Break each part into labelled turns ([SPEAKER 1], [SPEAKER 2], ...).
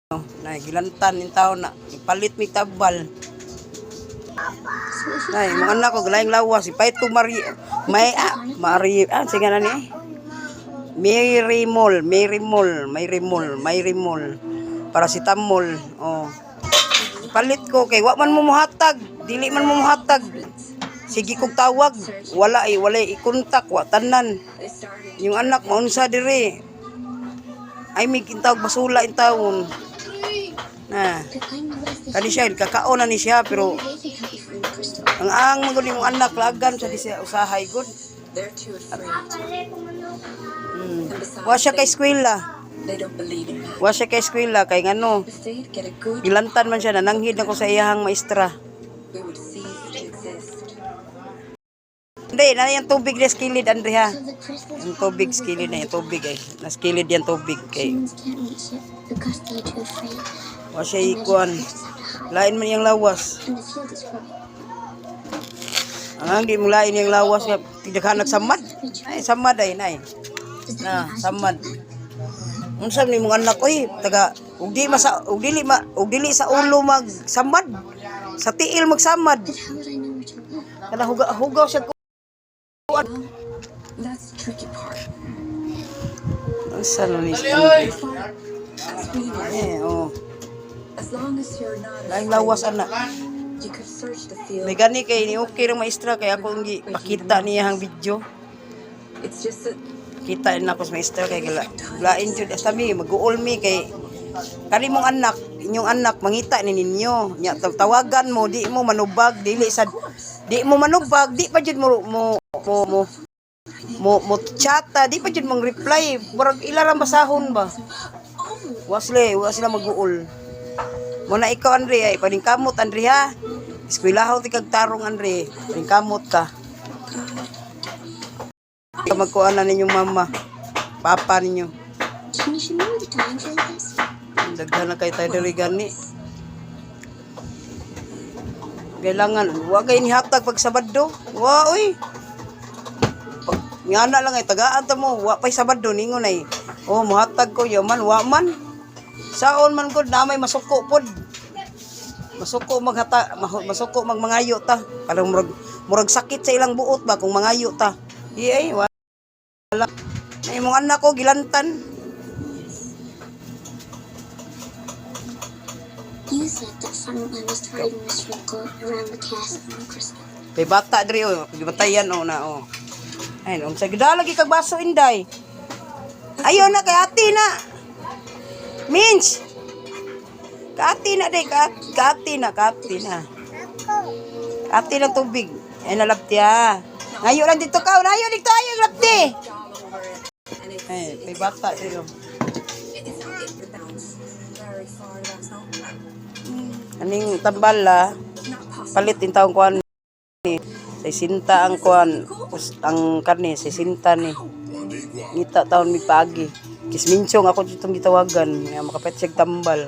[SPEAKER 1] Na gilantan in taon na ipalit mi tabal. Nay mga anak ko galaing lawas ipait ko mari sige na ni. May rimol paracetamol. Oh. Palit ko kay wa man mo muhatag, dili man mo muhatag. Sige kog tawag, wala i-kontak wa tanan. Yung anak mo unsa diri? Ay may kintawag basula in taon. Na. Kani siya kakaon na ni siya pero ang mga mong anak lagan sa siya usahay gud. Wa siya kay eskwela. Wa siya kay eskwela kay ngano. Gilantan man siya nananghid ako sa iyahang maestra. Hindi, na yung tubig na skilid, Andre ha. Yung tubig skilid na yung tubig ay. Naskilid yan tubig kay. Wa siya ikuan. Lain man yung lawas. Ang di mo lain yung lawas nga tidaghan nagsamad. Ay samad ay nay. Na samad. Unsa ni mong anak oy taga ug dili sa ulo magsamad. Sa tiil magsamad. Kana hugaw siya.
[SPEAKER 2] That's the tricky part.
[SPEAKER 1] Asa ni siya? Oh.
[SPEAKER 2] As long as you're not
[SPEAKER 1] Laing lawas anak.
[SPEAKER 2] you could search the field.
[SPEAKER 1] May gani kay ni okay ra maestra kay ako ngi pakita niya ang video.
[SPEAKER 2] It's just that
[SPEAKER 1] Kita na ako sa maestra kay lain jud hasta mi mag-uol mi kay kani mong anak, inyong anak mangita ni ninyo. Nya tawagan mo di mo manubag di mo manubag di pa jud mo chata di pa jud mong reply murag ilara basahon ba. Wa sila mag-uol. Mo na ikaw Andre ay paningkamot Andre ha. Eskwelahaw ti kag tarong Andre, paningkamot ka. Magkuan na ninyong mama, papa ninyo. Daghan na kay tayo diri gani. Kailangan wa kay nihatag pag Sabado. Wa oy. Ngana lang ay tagaan ta mo, wa pay Sabado ningon ay. Oh, muhatag ko yaman wa man. Saon man gud na may masuko pod. Masuko magmangayo ta. Parang murag sakit sa ilang buot ba kung mangayo ta. Ay wala. Ay mong anak ko gilantan.
[SPEAKER 3] You said that someone was hiding Miss Wrinkle around the castle on Christmas.
[SPEAKER 1] Kay bata diri oh, gibatayan oh na oh. Ay, unsa gidalagi kag baso inday. Ayo na kay ati na. Minch. Kati na day, kati na. Kati ng tubig. Ay nalaptiya. Ngayo lang dito ka, nayo dito ayo lapti. Ay, kay bata diri oh. Aning tambal la palit in taong kuan ni 60 ang kuan ang karne 60 ni ngita taon mi pagi kisminchong ako ditong gitawagan nga makapet siya tambal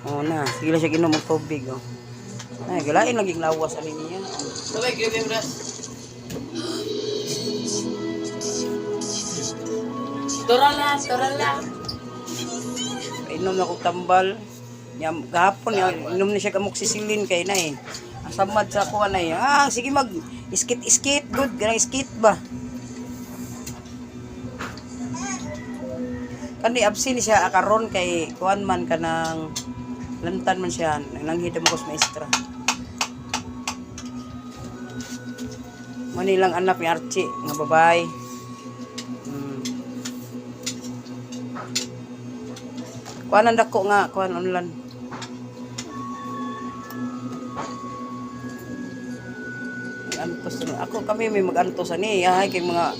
[SPEAKER 1] oh na sige siya ginom og tubig oh ay galain lagi lawas ani niya sabay gyud mo das Torala inom na kog tambal nya gahapon inom ni siya kamok sisilin kay na asamad sa kuan ay sige mag skit good ganang skit ba kandi absin siya akaron kay kuan man kanang lantan man siya nanghid mo sa maestra manilang anak ni Archie nga babae kuan ang dako nga kuan online antos ako kami may mag-antos ani ay kay mga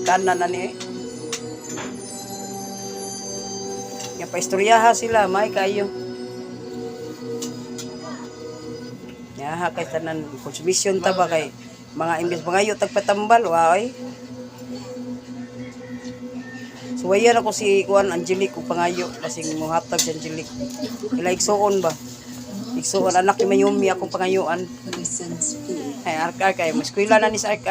[SPEAKER 1] kanan ani ya pa istoryaha sila may kayo ya ha kay tanan consumption ta ba kay mga imbes mangayo tagpatambal waay suwayan ako si kuan Angelique ug pangayo kasing mohatag si Angelique ila igsuon ba igsuon anak ni Mayumi akong pangayuan ay ark ay eskwela na ni sa ark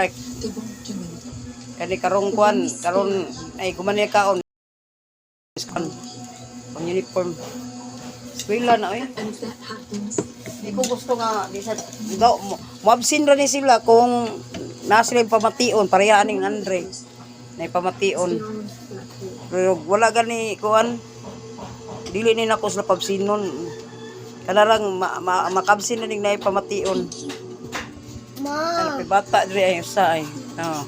[SPEAKER 1] kani karong kuan karon ay gumani kaon pang uniform Eskwela na, eh.
[SPEAKER 2] And if that happens,
[SPEAKER 1] Di ko gusto nga, di sa, muabsin ra ni sila kung nasa sila yung pamation, parehaan ng Andre. Na yung pamation. Pero wala gani, kuan, dili ni nako sila pabsinon. Kanarang makabsin na ning na yung pamation. Ano, may bata diri ay usa ay. Oh.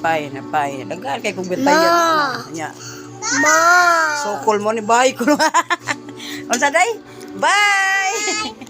[SPEAKER 1] Napay. Dagan kay kung bentayan. Nya. Sokol mo ni bay ko. Unsa day? Bye!